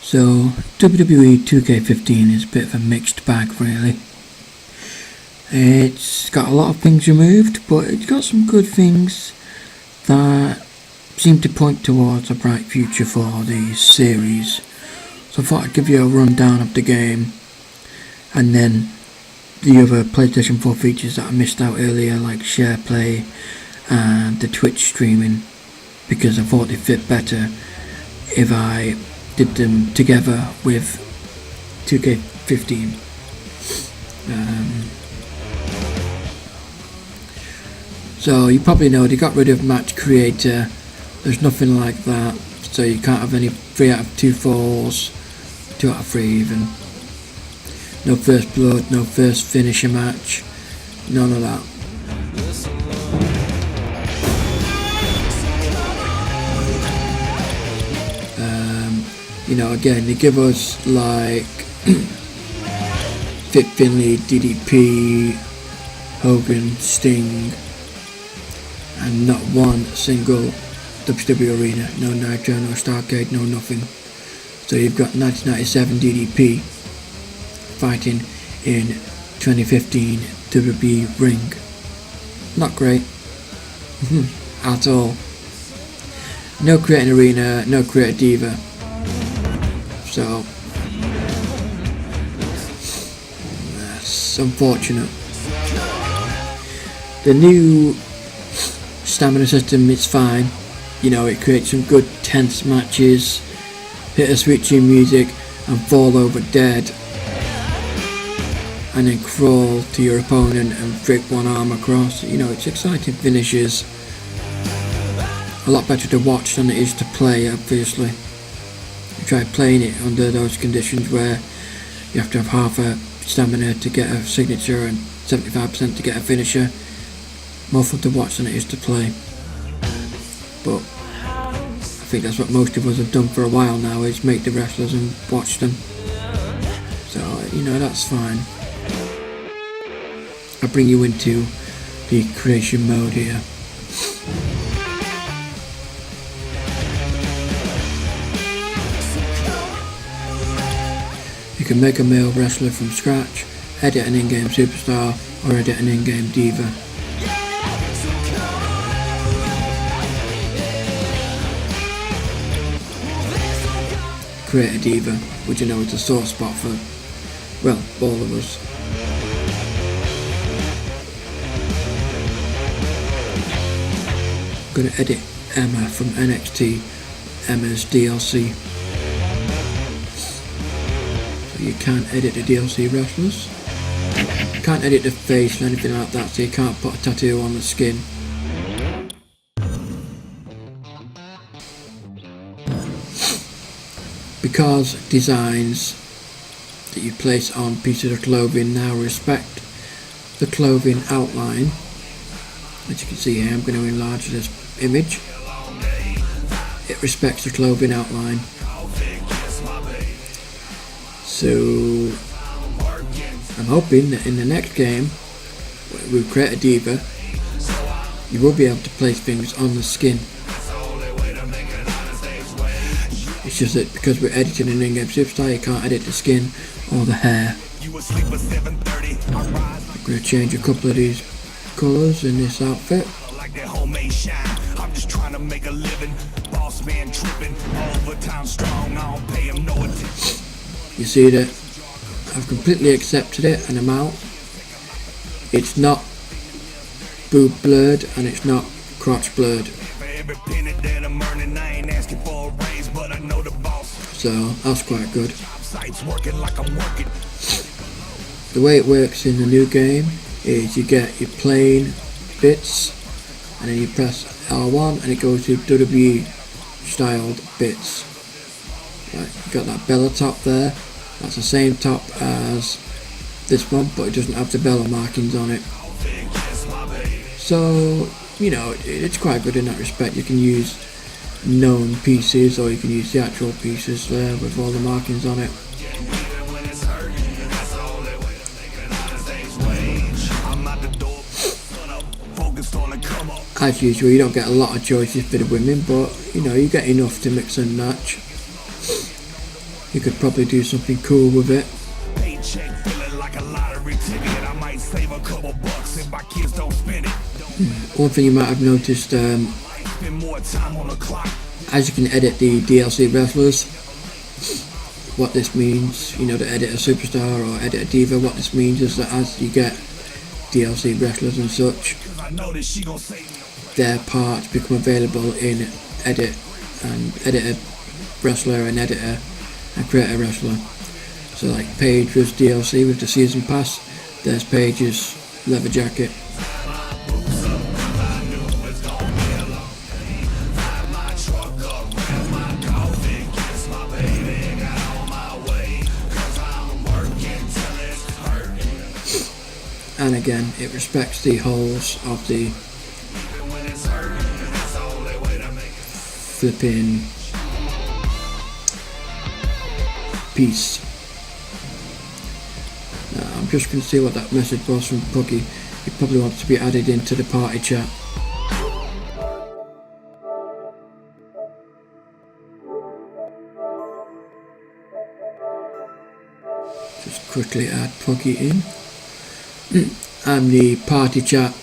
So WWE 2K15 is a bit of a mixed bag really. It's got a lot of things removed, but it's got some good things that seem to point towards a bright future for the series. So I thought I'd give you a rundown of the game, and then the other PlayStation 4 features that I missed out earlier, like SharePlay and the Twitch streaming, because I thought they fit better if I did them together with 2K15. So you probably know they got rid of Match Creator. There's nothing like that, so you can't have any 3 out of 2 falls, 2 out of 3 even. No first blood, no first finisher match, none of that. Again, they give us like Fit Finley, DDP, Hogan, Sting, and not one single WWE Arena. No Nitro, no Starcade, no nothing. So you've got 1997 DDP fighting in 2015 WWE Ring. Not great at all. No Create an Arena, no Create a Diva. So that's unfortunate. The new stamina system is fine. It creates some good tense matches, hit a switching music and fall over dead, and then crawl to your opponent and flick one arm across. It's exciting finishes. A lot better to watch than it is to play, obviously. I tried playing it under those conditions where you have to have half a stamina to get a signature and 75% to get a finisher. More fun to watch than it is to play. But I think that's what most of us have done for a while now, is make the wrestlers and watch them. So, that's fine. I'll bring you into the creation mode here. You can make a male wrestler from scratch, edit an in-game superstar, or edit an in-game diva. Create a diva, which is a sore spot for, well, all of us. I'm going to edit Emma from NXT, Emma's DLC. So you can't edit the DLC wrestlers. You can't edit the face or anything like that, so you can't put a tattoo on the skin. Because designs that you place on pieces of clothing now respect the clothing outline. As you can see here, I'm going to enlarge this image. It respects the clothing outline. So I'm hoping that in the next game, we'll create a diva, you will be able to place things on the skin. It's just that because we're editing an in-game superstar, you can't edit the skin or the hair. I'm going to change a couple of these colours in this outfit. You see that I've completely accepted it and I'm out. It's not boob blurred and it's not crotch blurred. So that's quite good. The way it works in the new game is you get your plain bits and then you press R1 and it goes to WWE styled bits. Right, you've got that Bella top there. That's the same top as this one, but it doesn't have the Bella markings on it. So, it's quite good in that respect. You can use known pieces or you can use the actual pieces there with all the markings on it. As usual, you don't get a lot of choices for the women, but you get enough to mix and match. You could probably do something cool with it. Paycheck feeling like a lottery ticket. I might save a couple bucks if my kids don't spend it. One thing you might have noticed, Spend more time on the clock. as you can edit the DLC wrestlers, what this means, you know, to edit a superstar or edit a diva, what this means is that as you get DLC wrestlers and such, I know that she gon' save me. their parts become available in edit, and edit a wrestler and editor and create a wrestler. So like Paige was DLC with the season pass, there's Paige's leather jacket. And again, it respects the holes of the flipping piece. Now, I'm just going to see what that message was from Puggy. He probably wants to be added into the party chat. Just quickly add Puggy in. I'm the party chat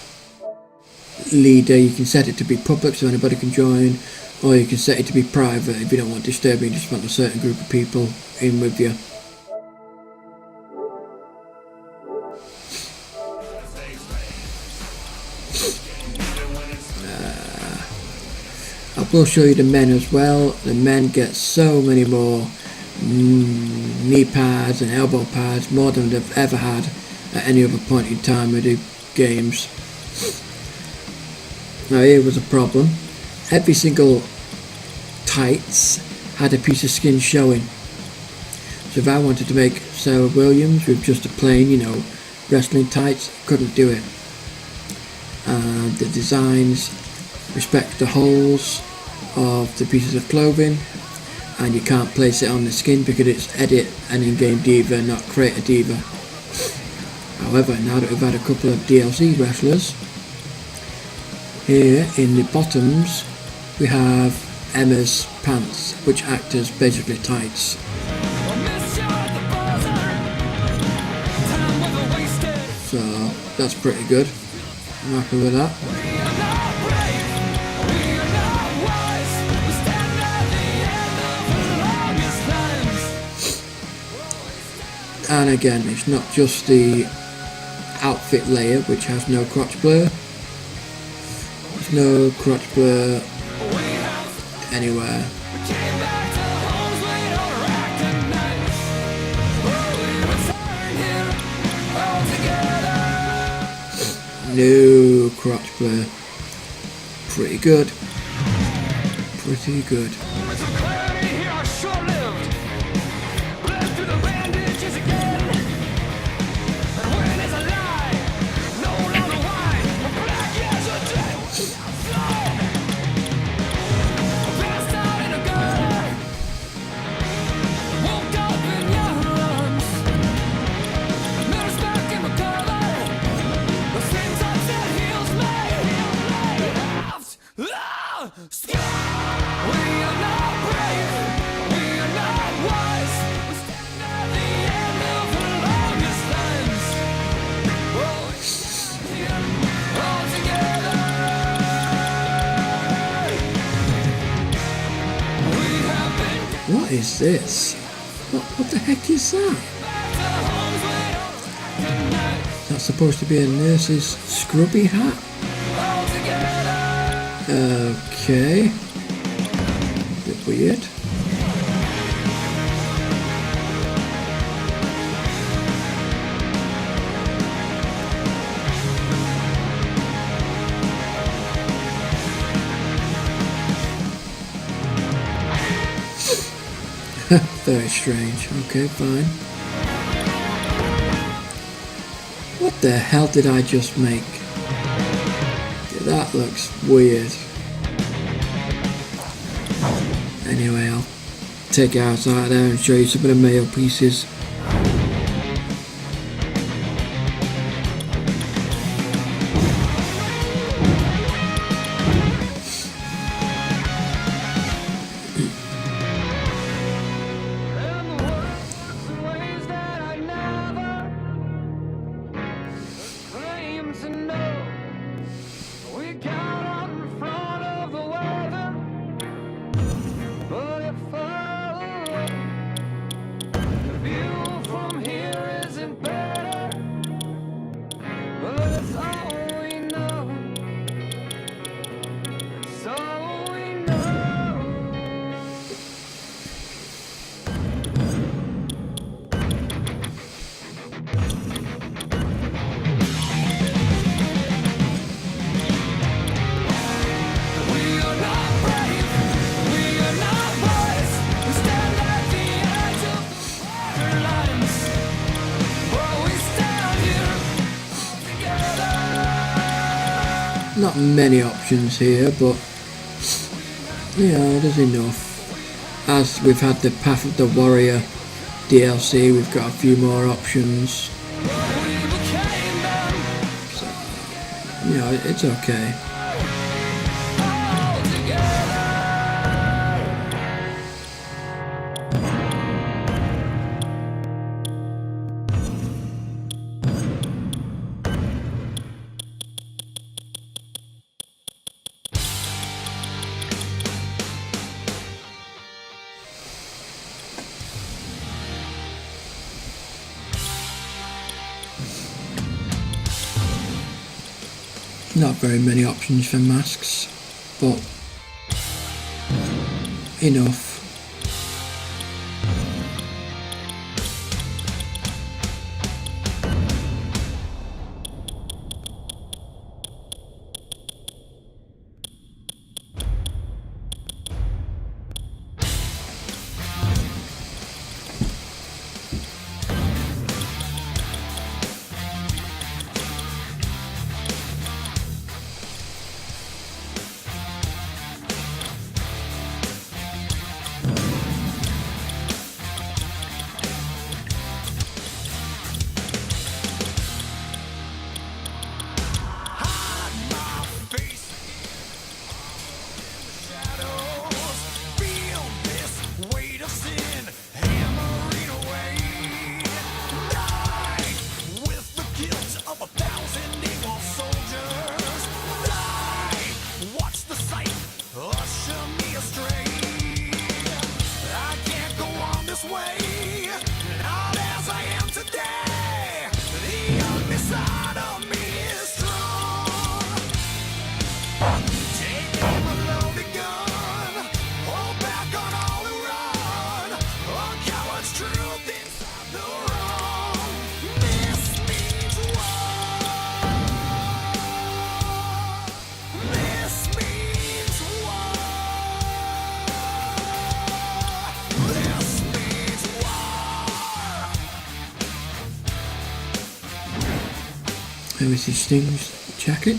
leader. You can set it to be public so anybody can join, or you can set it to be private if you don't want disturbing, you just want a certain group of people in with you. I will show you the men as well. The men get so many more knee pads and elbow pads, more than they've ever had at any other point in time with the games. Now here was a problem. Every single tights had a piece of skin showing. So if I wanted to make Sarah Williams with just a plain, you know, wrestling tights, couldn't do it. The designs respect the holes of the pieces of clothing, and you can't place it on the skin because it's edit an in-game diva, not create a diva. However, now that we've had a couple of DLC wrestlers, here in the bottoms we have Emma's pants, which act as basically tights. So that's pretty good. I'm happy with that. And again, it's not just the outfit layer which has no crotch blur. There's no crotch blur anywhere. No crotch blur. Pretty good. Pretty good. What is this? What the heck is that? That's supposed to be a nurse's scrubby hat? Okay. Bit weird. Very strange. Okay, fine. What the hell did I just make? That looks weird. Anyway, I'll take it outside there and show you some of the male pieces. Not many options here, but yeah, there's enough. As we've had the Path of the Warrior DLC, we've got a few more options. So, you know, it's okay. Not very many options for masks, but enough. There is his Sting's jacket.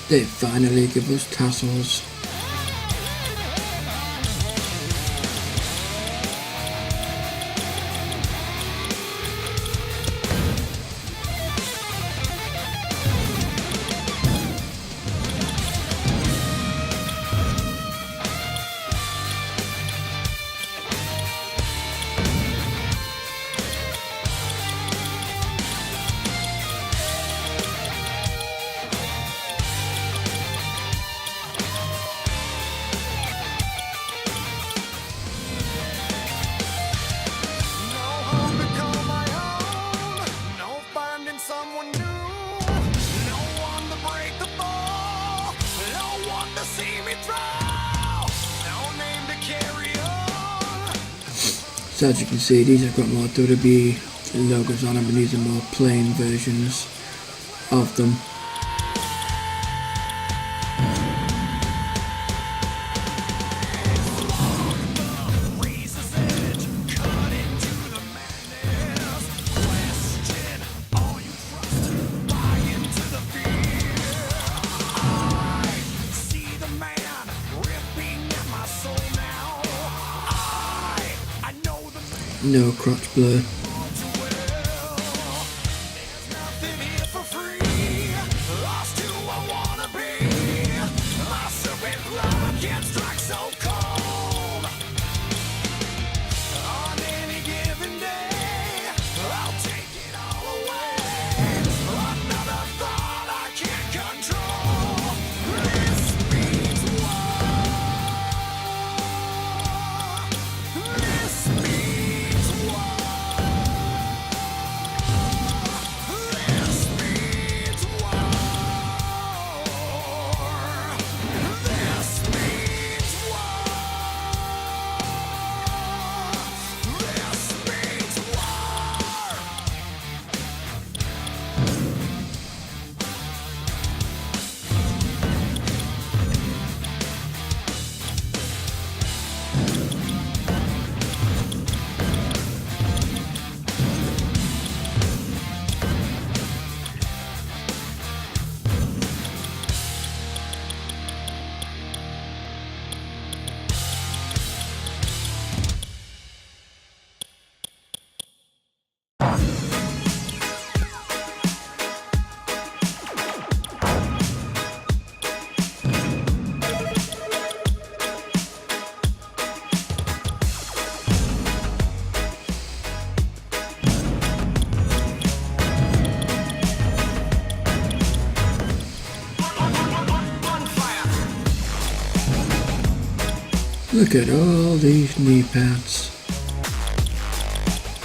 They finally give us tassels. So as you can see, these have got more WWE logos on them, and these are more plain versions of them. no crotch blur. Look at all these knee pads.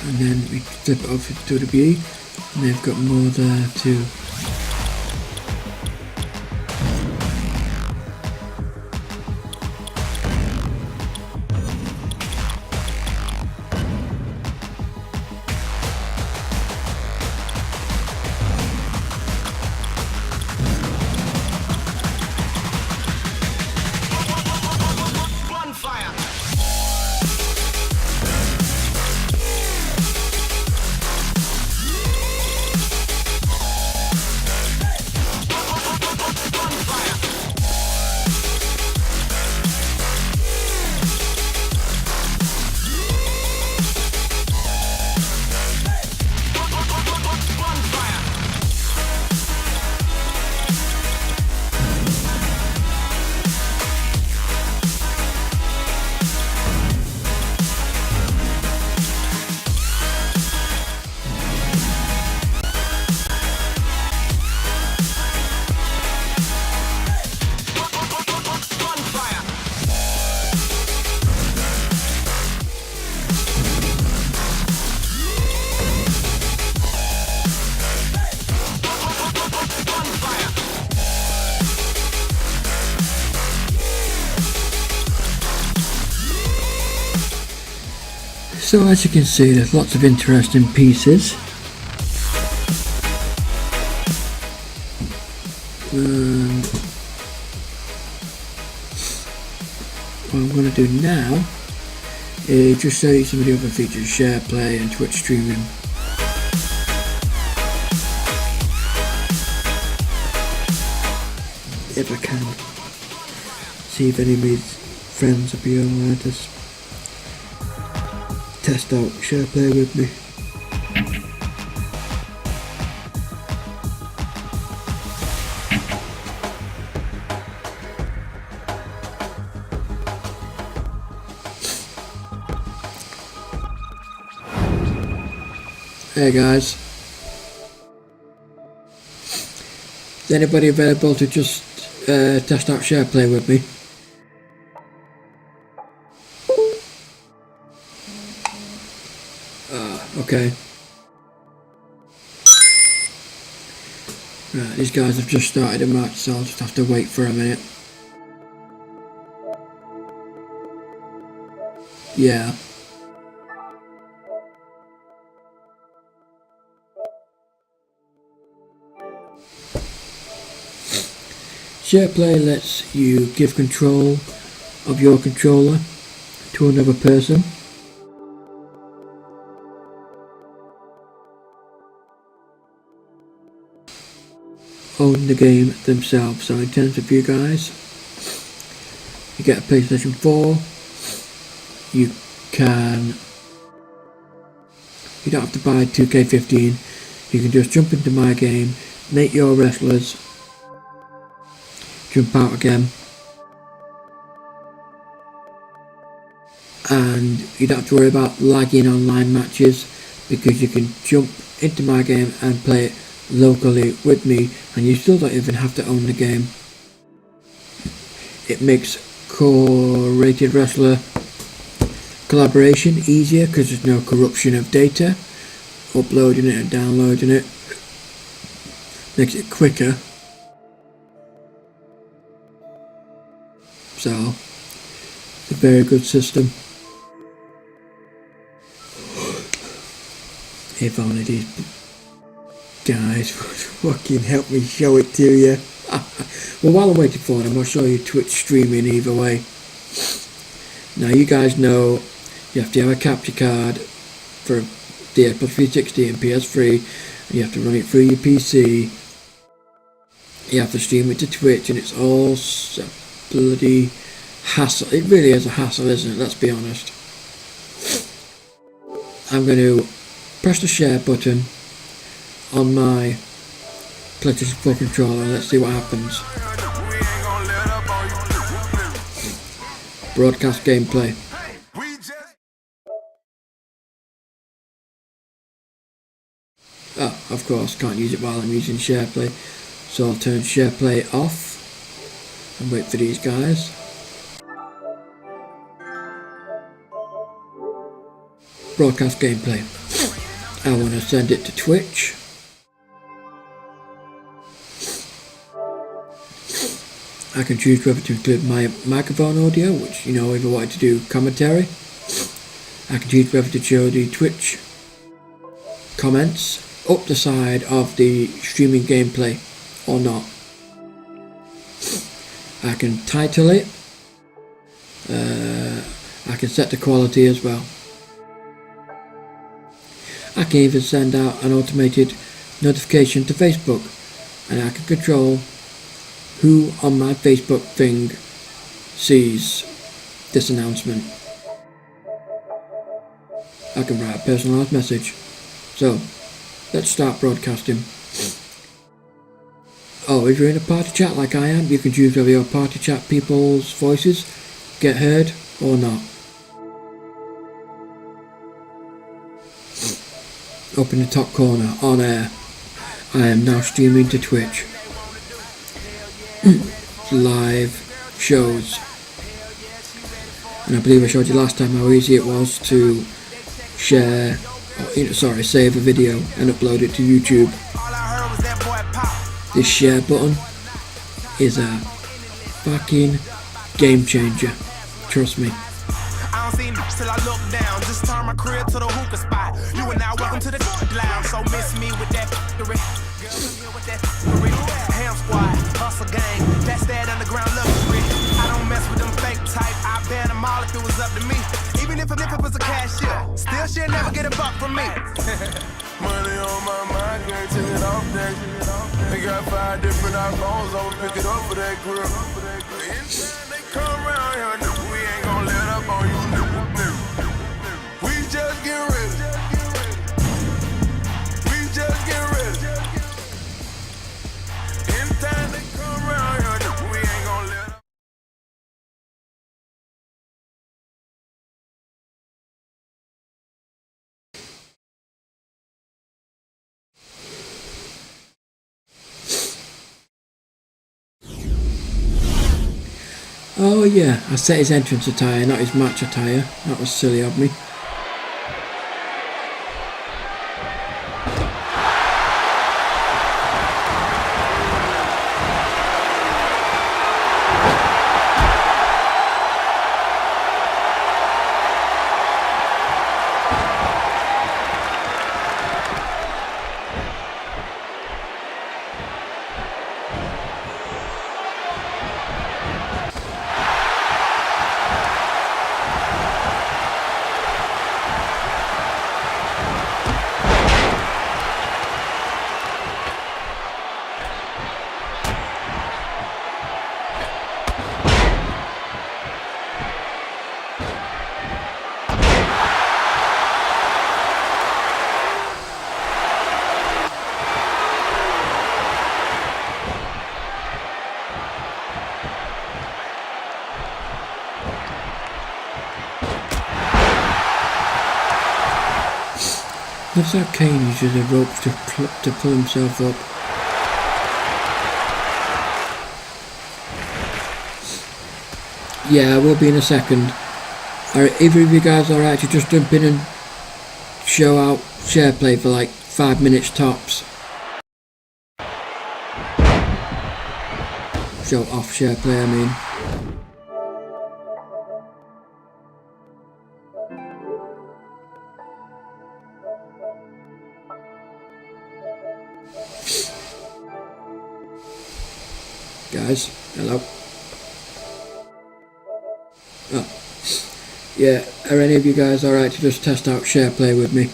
And then we flip it off to WWE, and they've got more there too. So as you can see, there's lots of interesting pieces. And what I'm going to do now is just show you some of the other features, SharePlay and Twitch streaming. If I can. See if any of my friends will be online to test out SharePlay with me. Hey guys, is anybody available to just test out SharePlay with me? Okay. Right, these guys have just started a match, so I'll just have to wait for a minute. Yeah. SharePlay lets you give control of your controller to another person. Own the game themselves. So in terms of you guys, you get a PlayStation 4, you can You don't have to buy 2K15. You can just jump into my game, make your wrestlers, jump out again, and you don't have to worry about lagging online matches because you can jump into my game and play it locally with me, and you still don't even have to own the game. It makes core-rated wrestler collaboration easier because there's no corruption of data. Uploading it and downloading it makes it quicker. So, it's a very good system. If only these guys would fucking help me show it to you. Well, while I'm waiting for them, I'll show you Twitch streaming either way. Now, you guys know you have to have a capture card for the Xbox 360 and PS3, and you have to run it through your PC. You have to stream it to Twitch, and it's all so bloody hassle. It really is a hassle, isn't it? Let's be honest. I'm going to press the share button on my PlayStation 4 controller and let's see what happens. Broadcast gameplay. Oh, of course, can't use it while I'm using SharePlay, so I'll turn SharePlay off and wait for these guys. Broadcast gameplay. I want to send it to Twitch. I can choose whether to include my microphone audio, which, you know, if I wanted to do commentary. I can choose whether to show the Twitch comments up the side of the streaming gameplay or not. I can title it. I can set the quality as well. I can even send out an automated notification to Facebook, and I can control who on my Facebook thing sees this announcement. I can write a personalised message. So, let's start broadcasting. Oh, if you're in a party chat like I am, you can choose whether your party chat people's voices get heard or not. Up in the top corner, on air, I am now streaming to Twitch. Live shows. And I believe I showed you last time how easy it was to share, save a video and upload it to YouTube. This share button is a fucking game changer. Trust me. Till I look down, just turn my crib to the hookah spot. You and I welcome to the lounge, so miss me with that girl with that ham squad, hustle gang, that's that underground luxury. I don't mess with them fake type, I ban them all if it was up to me. Even if it was a cashier, still she'll never get a buck from me. Money on my mind, can't take it off that. They got 5 different iPhones, I'ma pick it up for that girl. Anytime they come around here, we ain't gonna let up on you. We just get ready. We just get ready. Anytime they come around here, we ain't gonna let up. Oh yeah, I set his entrance attire, not his match attire. That was silly of me. Looks like Kane uses the ropes to pull himself up. Yeah, I will be in a second. Are either of you guys alright to just jump in and show out SharePlay for like 5 minutes tops? Show off SharePlay, I mean. Guys, hello. Oh, yeah, are any of you guys alright to just test out SharePlay with me?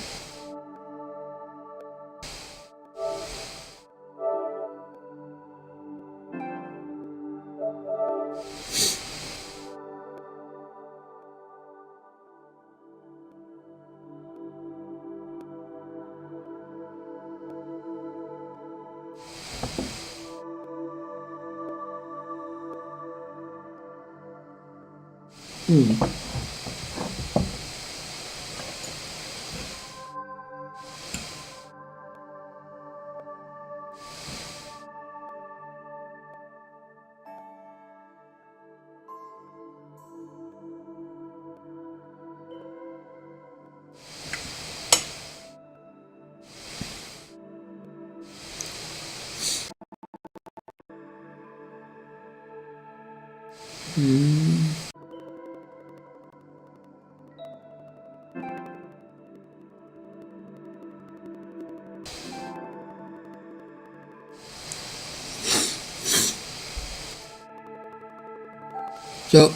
So,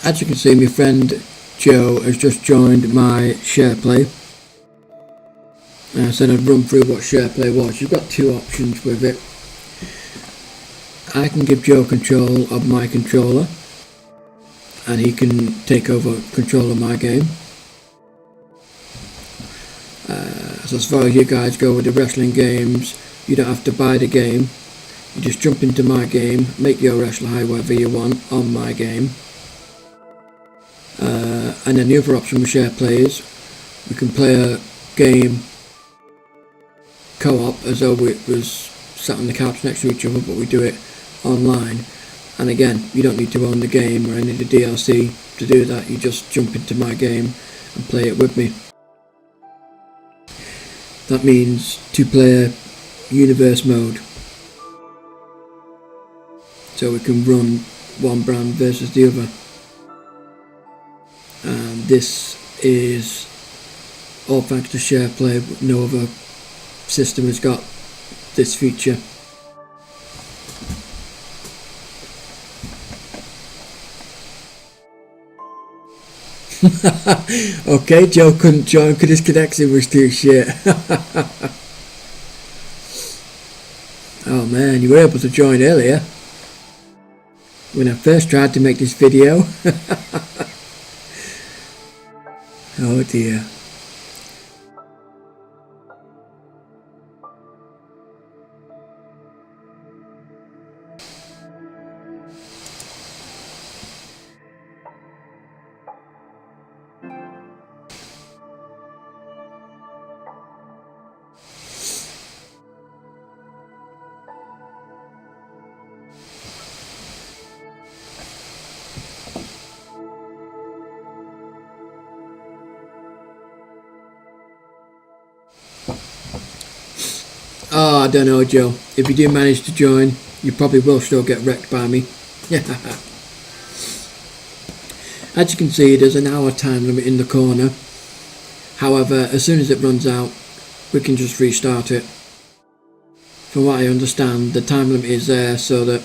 as you can see, my friend Joe has just joined my SharePlay. I said I'd run through what SharePlay was. You've got two options with it. I can give Joe control of my controller, and he can take over control of my game. So as far as you guys go with the wrestling games, you don't have to buy the game. You just jump into my game, make your wrestler however you want on my game. And then the other option with SharePlay is we can play a game co-op as though it was sat on the couch next to each other, but we do it online. And again, you don't need to own the game or any of the DLC to do that. You just jump into my game and play it with me. That means 2-player universe mode. So we can run one brand versus the other. And this is all thanks to SharePlay, but no other system has got this feature. Okay, Joe couldn't join because his connection was too shit. Oh man, you were able to join earlier when I first tried to make this video. Oh dear. Oh, I don't know, Joe. If you do manage to join, you probably will still get wrecked by me. As you can see, there's an hour time limit in the corner. However, as soon as it runs out, we can just restart it. From what I understand, the time limit is there so that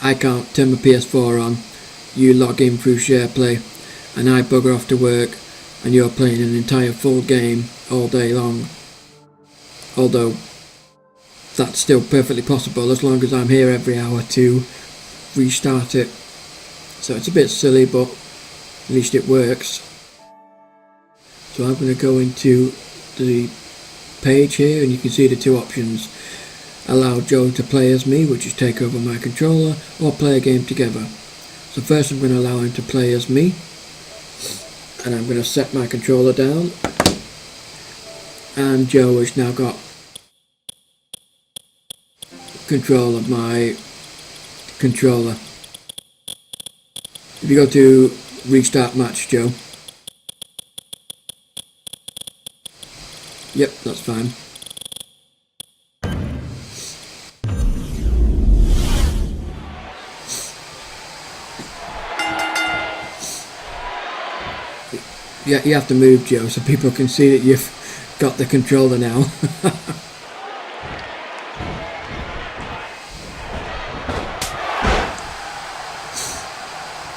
I can't turn my PS4 on, you log in through SharePlay, and I bugger off to work, and you're playing an entire full game all day long. Although, that's still perfectly possible as long as I'm here every hour to restart it. So it's a bit silly, but at least it works. So I'm going to go into the page here, and you can see the two options. Allow Joe to play as me, which is take over my controller, or play a game together. So first I'm going to allow him to play as me, and I'm going to set my controller down, and Joe has now got control of my controller. If you go to restart match, Joe. Yep, that's fine. Yeah, you have to move, Joe, so people can see that you've got the controller now.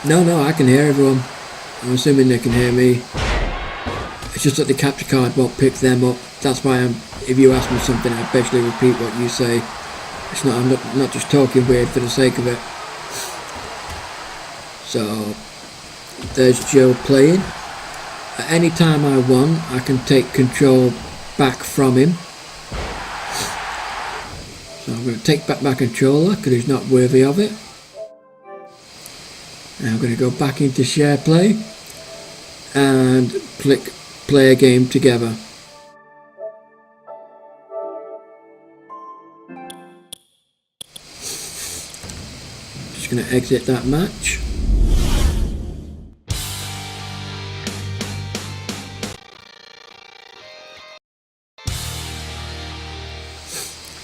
No, I can hear everyone. I'm assuming they can hear me. It's just that the capture card won't pick them up. That's why if you ask me something, I basically repeat what you say. I'm not just talking weird for the sake of it. So, there's Joe playing. At any time I want, I can take control back from him. So I'm going to take back my controller because he's not worthy of it. And I'm going to go back into SharePlay and click play a game together. Just going to exit that match.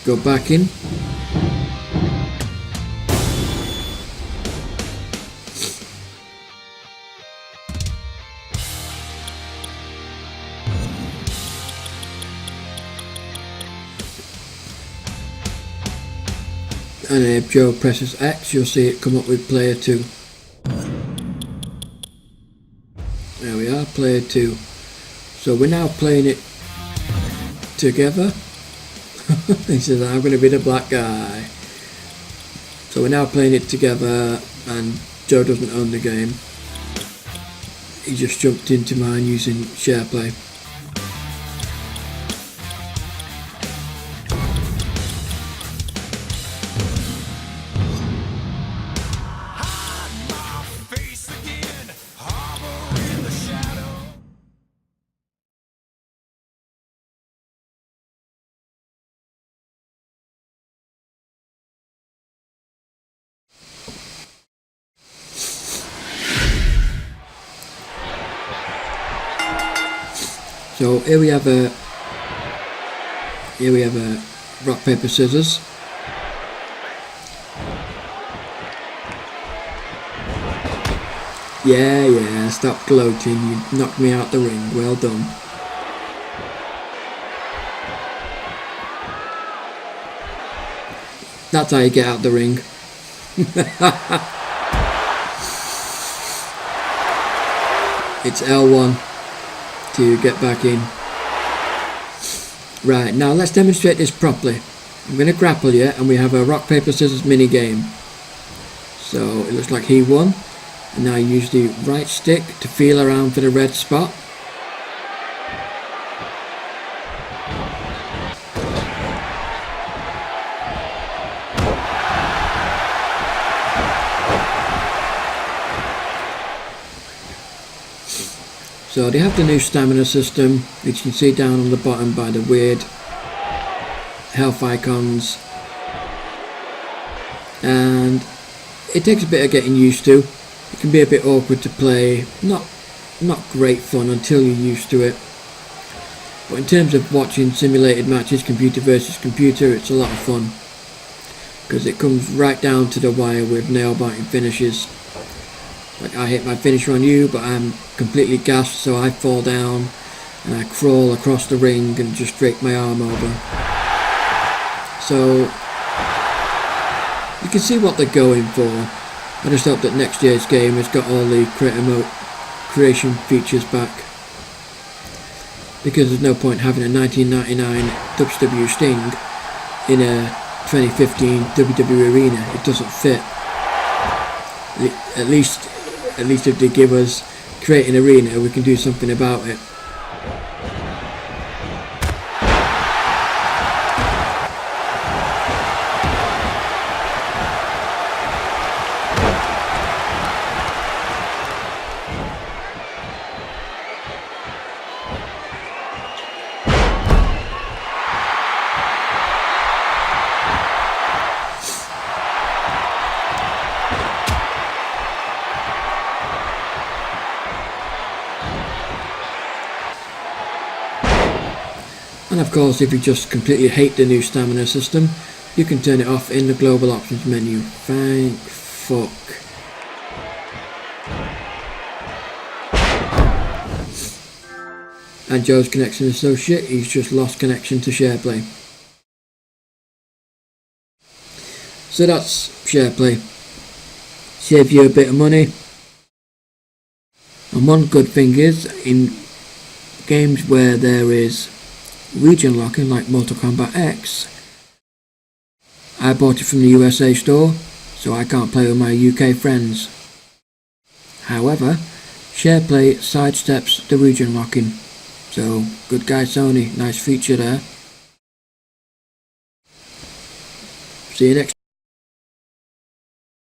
Go back in. And if Joe presses X, you'll see it come up with player 2. There we are, player 2. So we're now playing it together. He says, I'm going to be the black guy. So we're now playing it together, and Joe doesn't own the game. He just jumped into mine using SharePlay. So here we have a rock paper scissors. Yeah, stop gloating. You knocked me out the ring. Well done. That's how you get out the ring. It's L1 to get back in. Right, now let's demonstrate this properly. I'm going to grapple you, and we have a rock paper scissors mini game. So it looks like he won. And now use the right stick to feel around for the red spot. So they have the new stamina system, which you can see down on the bottom by the weird health icons. And it takes a bit of getting used to. It can be a bit awkward to play, not great fun until you're used to it. But in terms of watching simulated matches, computer versus computer, it's a lot of fun. Because it comes right down to the wire with nail-biting finishes. Like I hit my finisher on you, but I'm completely gassed, so I fall down and I crawl across the ring and just drape my arm over. So you can see what they're going for. I just hope that next year's game has got all the creation features back. Because there's no point having a 1999 WWE Sting in a 2015 WWE Arena. It doesn't fit. At least if they give us create an arena, we can do something about it. And of course, if you just completely hate the new stamina system, you can turn it off in the global options menu. Thank fuck. And Joe's connection is so shit, he's just lost connection to SharePlay. So that's SharePlay. Save you a bit of money. And one good thing is, in games where there is region locking like Mortal Kombat X, I bought it from the USA store, so I can't play with my UK friends. However, SharePlay sidesteps the region locking, so good guy Sony, nice feature there. See you next